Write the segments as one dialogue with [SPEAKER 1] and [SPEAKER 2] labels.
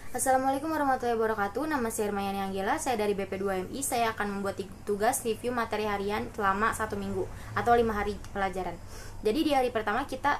[SPEAKER 1] Assalamualaikum warahmatullahi wabarakatuh. Nama saya Hermayani Anggela, saya dari BP2MI. Saya akan membuat tugas review materi harian selama 1 minggu atau 5 hari pelajaran. Jadi di hari pertama kita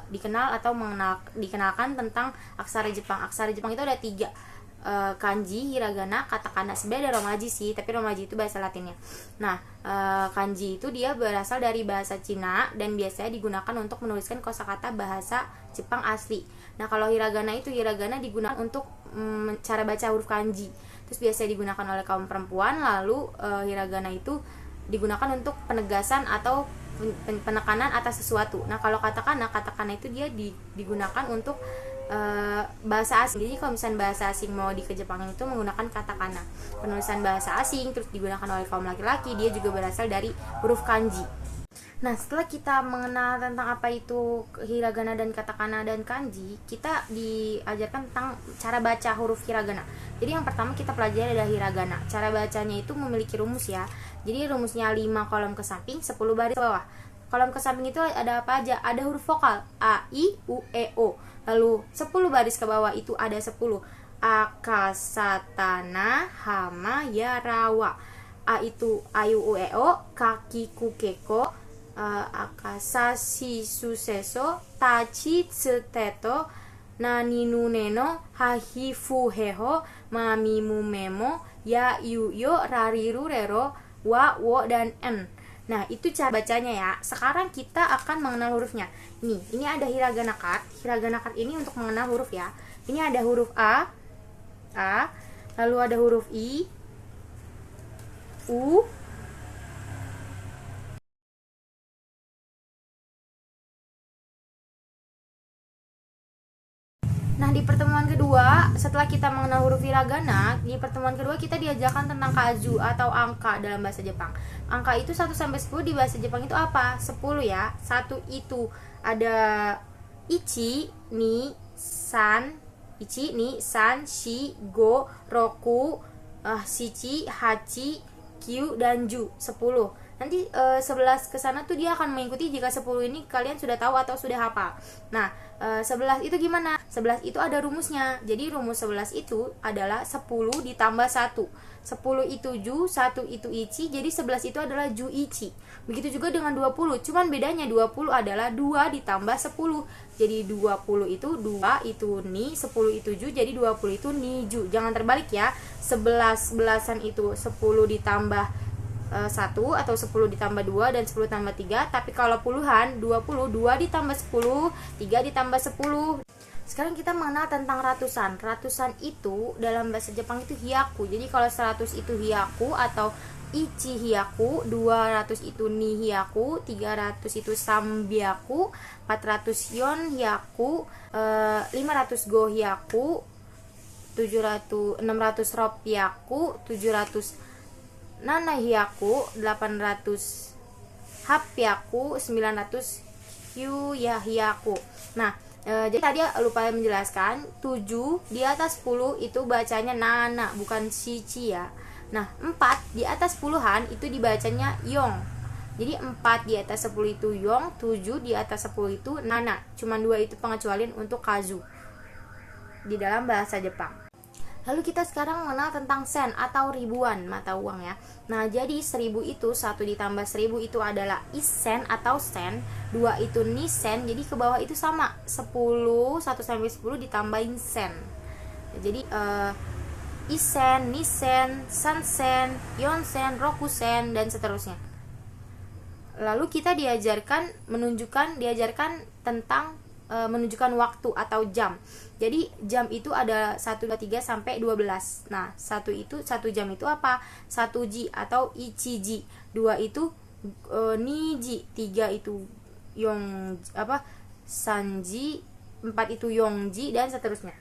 [SPEAKER 1] dikenalkan tentang aksara Jepang. Aksara Jepang itu ada 3, kanji, hiragana, katakana. Sebenarnya ada romaji sih, tapi romaji itu bahasa Latinnya. Nah, kanji itu dia berasal dari bahasa Cina dan biasanya digunakan untuk menuliskan kosakata bahasa Jepang asli. Nah, kalau hiragana digunakan untuk cara baca huruf kanji. Terus biasanya digunakan oleh kaum perempuan. Lalu hiragana itu digunakan untuk penegasan atau penekanan atas sesuatu. Nah, kalau katakana itu dia digunakan untuk bahasa asing. Jadi kalau misalnya bahasa asing mau di Jepang itu menggunakan katakana. Penulisan bahasa asing terus digunakan oleh kaum laki-laki, dia juga berasal dari huruf kanji. Nah, setelah kita mengenal tentang apa itu hiragana dan katakana dan kanji, kita diajarkan tentang cara baca huruf hiragana. Jadi yang pertama kita pelajari adalah hiragana. Cara bacanya itu memiliki rumus ya. Jadi rumusnya 5 kolom ke samping, 10 baris ke bawah. Kolom ke samping itu ada apa aja? Ada huruf vokal A, I, U, E, O. Lalu 10 baris ke bawah itu ada 10. Akasatana, hama, ya, rawa. A itu ayu, u, e, o. Kaki, ku, keko. Akasashi suseso, tachi tsuteto, naninu neno, hahifu heho, mamimu memo, ya yu yo, rariru rero, wa wo dan en. Nah, itu cara bacanya ya. Sekarang kita akan mengenal hurufnya. Ini ada hiragana card. Hiragana card ini untuk mengenal huruf ya. Ini ada huruf A, lalu ada huruf I, U. Nah, di pertemuan kedua, setelah kita mengenal huruf hiragana, di pertemuan kedua kita diajarkan tentang kazu atau angka dalam bahasa Jepang. Angka itu 1 sampai 10 di bahasa Jepang itu apa? 10 ya. 1 itu ada ichi, ni, san, shi, go, roku, shichi, hachi, kyu, dan ju. 10. Nanti 11 ke sana tuh dia akan mengikuti jika 10 ini kalian sudah tahu atau sudah hafal. Nah, 11 itu gimana? 11 itu ada rumusnya. Jadi rumus 11 itu adalah 10 ditambah 1. 10 itu ju, 1 itu ichi, jadi 11 itu adalah ju ichi. Begitu juga dengan 20. Cuman bedanya 20 adalah 2 ditambah 10. Jadi 20 itu 2 itu ni, 10 itu ju, jadi 20 itu ni ju. Jangan terbalik ya. 11 belasan itu 10 ditambah 1 atau 10 ditambah 2 dan 10 tambah 3. Tapi kalau puluhan, 20, 2 ditambah 10, 3 ditambah 10. Sekarang kita mengenal tentang ratusan. Ratusan itu dalam bahasa Jepang itu hyaku. Jadi kalau 100 itu hyaku atau ichi hyaku, 200 itu ni hyaku, 300 itu sambyaku, 400 yon hyaku, 500 go hyaku, 600 rop hyaku, 700 nana hyaku, 800 hapyaku, 900 hyu ya hyaku. Nah, jadi tadi lupa menjelaskan 7 di atas 10 itu bacanya nana, bukan shichi ya. Nah, 4 di atas puluhan itu dibacanya yong. Jadi 4 di atas 10 itu yong, 7 di atas 10 itu nana. Cuman 2 itu pengecualian untuk kazu di dalam bahasa Jepang. Lalu kita sekarang mengenal tentang sen atau ribuan mata uang ya. Nah, jadi 1000 itu 1 ditambah 1000 itu adalah isen atau sen, 2 itu nisen, jadi ke bawah itu sama. 10, 1 sampai 10 ditambahin sen. Jadi isen, nisen, sansen, yonsen, rokusen, dan seterusnya. Lalu kita diajarkan tentang menunjukkan waktu atau jam. Jadi jam itu ada 1, 2, 3 sampai 12. Nah, 1 jam itu apa? 1 ji atau ichiji. 2 itu niji, 3 itu sanji, 4 itu yongji, dan seterusnya.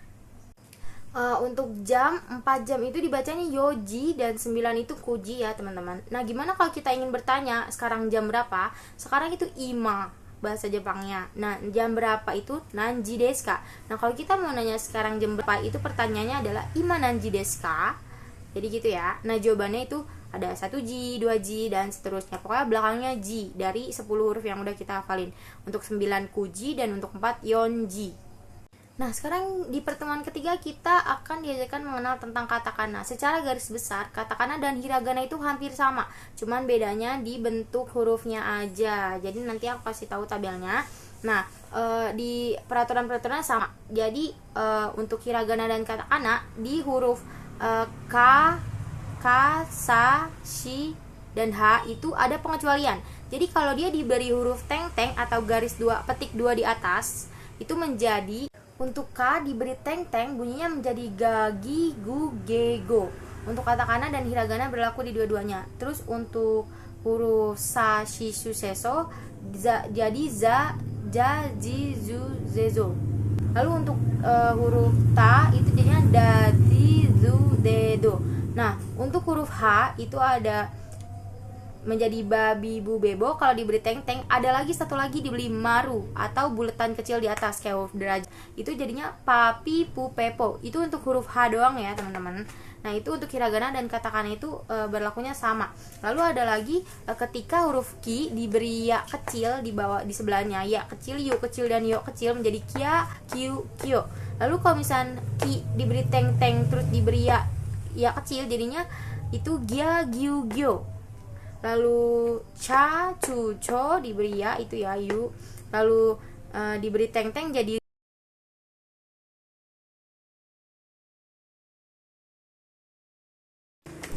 [SPEAKER 1] Untuk jam, 4 jam itu dibacanya yoji dan 9 itu kuji ya teman-teman. Nah, gimana kalau kita ingin bertanya sekarang jam berapa? Sekarang itu ima bahasa Jepangnya. Nah, jam berapa itu nanji desu ka. Nah, kalau kita mau nanya sekarang jam berapa itu pertanyaannya adalah ima nanji desu ka. Jadi gitu ya. Nah, jawabannya itu ada 1 ji, 2 ji, dan seterusnya. Pokoknya belakangnya ji dari 10 huruf yang udah kita hafalin. Untuk 9 kuji dan untuk 4 yonji. Nah, sekarang di pertemuan ketiga kita akan diajarkan mengenal tentang katakana. Secara garis besar, katakana dan hiragana itu hampir sama, cuman bedanya di bentuk hurufnya aja. Jadi nanti aku kasih tahu tabelnya. Nah, di peraturan-peraturannya sama. Jadi untuk hiragana dan katakana di huruf ka, sa, shi, dan h itu ada pengecualian. Jadi kalau dia diberi huruf teng-teng atau garis petik 2 di atas, itu menjadi untuk K diberi teng-teng bunyinya menjadi ga, gi, gu, ge, go. Untuk katakana dan hiragana berlaku di dua-duanya. Terus untuk huruf sa, shi, su, seso jadi za, ja, ji, zu, zezo. Lalu untuk huruf ta itu jadinya da, di, zu, de, do. Nah, untuk huruf H itu ada menjadi babi, bu, bebo. Kalau diberi teng-teng ada lagi satu lagi diberi maru atau buletan kecil di atas kayak huruf derajat, itu jadinya papi, pu, pepo. Itu untuk huruf H doang ya teman-teman. Nah, itu untuk hiragana dan katakana itu berlakunya sama. Lalu ada lagi ketika huruf ki diberi ya kecil di bawah, di sebelahnya ya kecil, yu kecil, dan yo kecil menjadi kia, kiu, kio. Lalu kalau misalnya ki diberi teng-teng terus diberi ya kecil jadinya itu gia, giu, gio. Lalu cha, cu, cho diberi ya itu ya yu. Lalu diberi teng-teng jadi.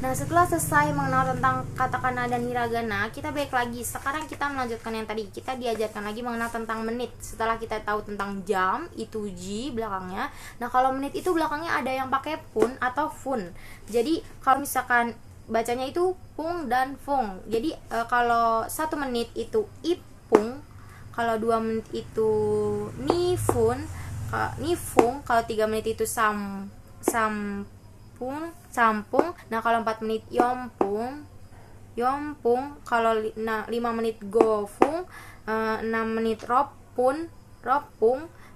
[SPEAKER 1] Nah, setelah selesai mengenal tentang katakana dan hiragana, kita balik lagi. Sekarang kita melanjutkan yang tadi. Kita diajarkan lagi mengenal tentang menit. Setelah kita tahu tentang jam, itu ji belakangnya. Nah, kalau menit itu belakangnya ada yang pakai pun atau fun. Jadi, kalau misalkan bacanya itu pung dan fung. Jadi kalau 1 menit itu ipung, kalau 2 menit itu nifun, nifung, kalau 3 menit itu sampung. Nah, kalau 4 menit yompung, kalau 5 menit gofung, 6 menit ropung,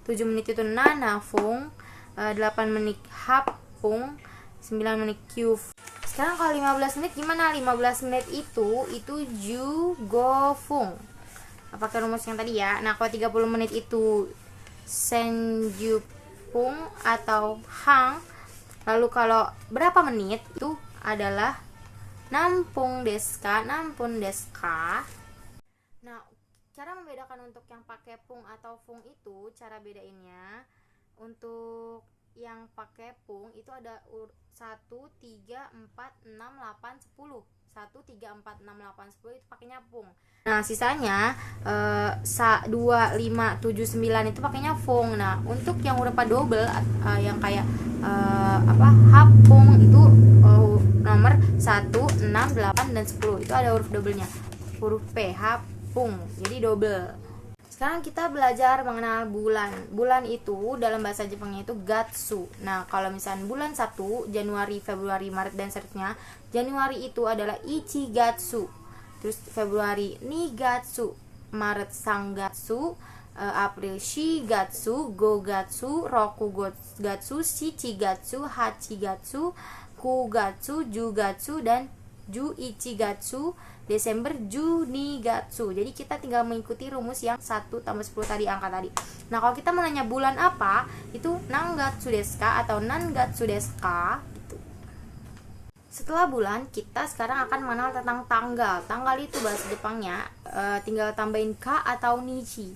[SPEAKER 1] 7 menit itu nanafung, 8 menit hapung, 9 menit kyuf. Sekarang kalau 15 menit gimana? 15 menit itu ju, go, fung. Pakai rumus yang tadi ya. Nah, kalau 30 menit itu sen, ju, pung atau hang. Lalu kalau berapa menit itu adalah nampung deska, nampun deska. Nah, cara membedakan untuk yang pakai pung atau fung itu, cara bedainnya untuk yang pakai pung itu ada 1, 3, 4, 6, 8, 10. 1, 3, 4, 6, 8, 10 itu pakainya pung. Nah, sisanya 2, 5, 7, 9 itu pakainya fung. Nah, untuk yang huruf double yang kayak hapung itu nomor 1, 6, 8, dan 10. Itu ada huruf doublenya. Huruf P, hapung. Jadi double. Sekarang kita belajar mengenal bulan. Bulan itu dalam bahasa Jepangnya itu gatsu. Nah, kalau misalnya bulan 1, Januari, Februari, Maret, dan seterusnya. Januari itu adalah ichigatsu. Terus Februari nigatsu, Maret sanggatsu, April shigatsu, gogatsu, rokugatsu, shichigatsu, hachigatsu, kugatsu, jugatsu, dan juichigatsu. Desember Junigatsu. Jadi kita tinggal mengikuti rumus yang 1 tambah 10 tadi, angka tadi. Nah, kalau kita menanya bulan apa, itu nangatsu desu ka atau nangatsu desu ka gitu. Setelah bulan, kita sekarang akan mengenal tentang tanggal. Tanggal itu bahasa Jepangnya tinggal tambahin ka atau nichi.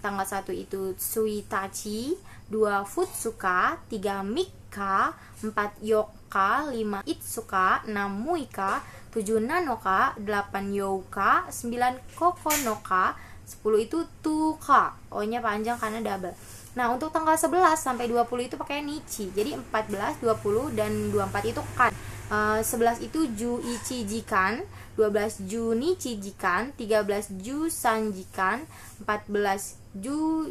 [SPEAKER 1] Tanggal 1 itu suitachi, 2 futsuka, 3 mika, 4 yoka, 5 itsuka, 6 muika, 7 nanoka, 8 youka, 9 kokonoka, 10 itu tuka. O-nya panjang karena double. Nah, untuk tanggal 11 sampai 20 itu pakai nichi. Jadi 14, 20, dan 24 itu kan. 11 itu ju ichi jikan, 12 ju nichi jikan, 13 ju sanjikan, 14 ju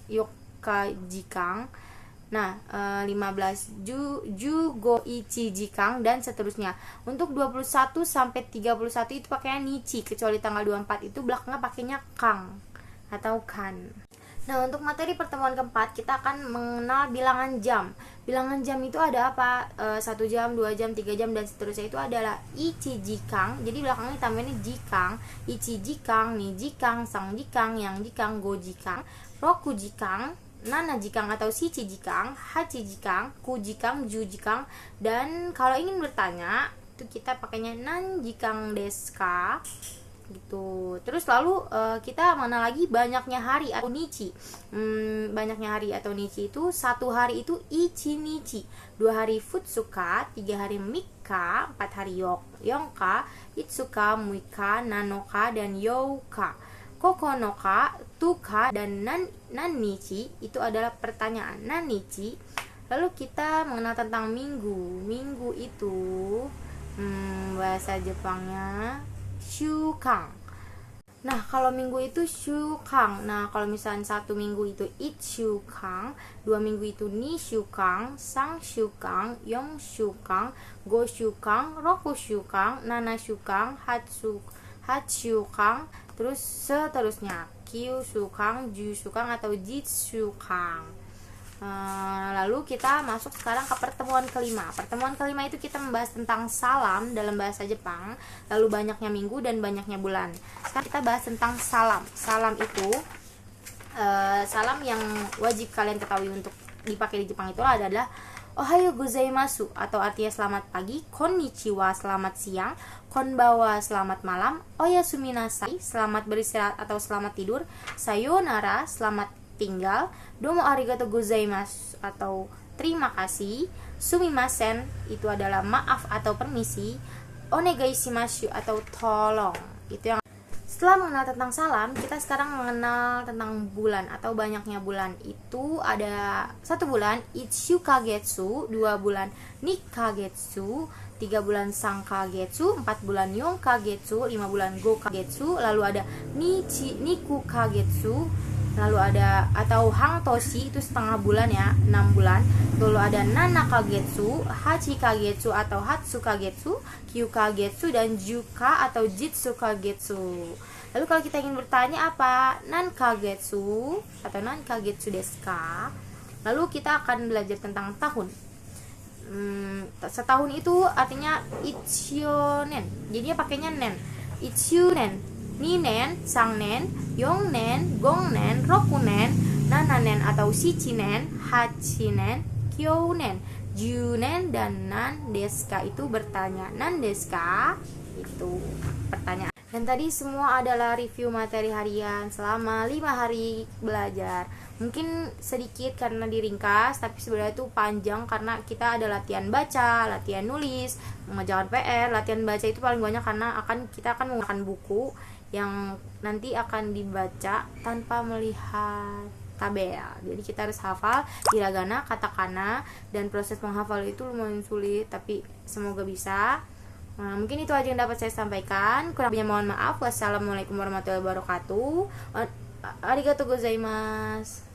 [SPEAKER 1] yoka jikan. Nah, 15 ju go ichi jikang, dan seterusnya. Untuk 21 sampai 31 itu pakainya nichi, kecuali tanggal 24 itu belakangnya pakainya kang atau kan. Nah, untuk materi pertemuan keempat kita akan mengenal bilangan jam. Bilangan jam itu ada apa? 1 jam, 2 jam, 3 jam, dan seterusnya itu adalah ichi jikang. Jadi belakangnya tambahinnya jikang, ichi jikang, ni jikang, sang jikang, yang jikang, go jikang, roku jikang. nana jikang atau shichi jikang, hachi jikang, ku jikang, ju jikang. Dan kalau ingin bertanya itu kita pakainya nan jikang desu ka gitu. Terus lalu kita mana lagi banyaknya hari atau nichi. Banyaknya hari atau nichi itu satu hari itu ichi nichi, 2 hari futsuka, 3 hari mika, 4 hari yonka, itsuka, muika, nanoka, dan youka. Kokonoka, tuka, dan nanichi itu adalah pertanyaan nanichi. Lalu kita mengenal tentang minggu. Minggu itu bahasa Jepangnya shukang. Nah, kalau minggu itu shukang. Nah, kalau misalnya 1 minggu itu ichukang, 2 minggu itu nishukang, sangshukang, yongshukang, goshukang, rokushukang, nanashukang, hatshukang, terus seterusnya, kyusukang, jusukang, atau jitsukang. Lalu kita masuk sekarang ke pertemuan kelima. Pertemuan kelima itu kita membahas tentang salam dalam bahasa Jepang, lalu banyaknya minggu dan banyaknya bulan. Sekarang kita bahas tentang salam. Salam itu salam yang wajib kalian ketahui untuk dipakai di Jepang itu adalah ohayo gozaimasu atau artinya selamat pagi, konnichiwa selamat siang, konbawa selamat malam, oyasuminasai selamat beristirahat atau selamat tidur, sayonara selamat tinggal, domo arigato gozaimasu atau terima kasih, sumimasen itu adalah maaf atau permisi, onegai shimasu atau tolong. Itu yang setelah mengenal tentang salam, kita sekarang mengenal tentang bulan atau banyaknya bulan. Itu ada 1 bulan Ichu Kagetsu, 2 bulan Nikkagetsu, 3 bulan Sankagetsu, 4 bulan Yonkagetsu, 5 bulan Gokagetsu, lalu ada Niku Kagetsu, lalu ada atau Hangtoshi itu setengah bulan ya, 6 bulan. Lalu ada Nanakagetsu, Hachikagetsu atau Hatsukagetsu, Kyukagetsu, dan Juka atau Jitsukagetsu. Lalu kalau kita ingin bertanya apa Nankagetsu atau Nankagetsu desu ka? Lalu kita akan belajar tentang tahun. Setahun itu artinya ichionen. Jadinya pakainya nen. Ichionen, ninen, sangnen, yongnen, gongnen, rokunen, nananen atau shichinen, hachinen, kyounen, junen, dan nan deska itu bertanya. Nan deska itu pertanyaan. Dan tadi semua adalah review materi harian selama 5 hari belajar. Mungkin sedikit karena diringkas, tapi sebenarnya itu panjang karena kita ada latihan baca, latihan nulis, mengerjakan PR. Latihan baca itu paling banyak karena kita akan menggunakan buku yang nanti akan dibaca tanpa melihat tabel. Jadi kita harus hafal hiragana, katakana, dan proses menghafal itu lumayan sulit, tapi semoga bisa. Mungkin itu aja yang dapat saya sampaikan. Kurang lebihnya mohon maaf. Wassalamualaikum warahmatullahi wabarakatuh. Arigatou gozaimasu.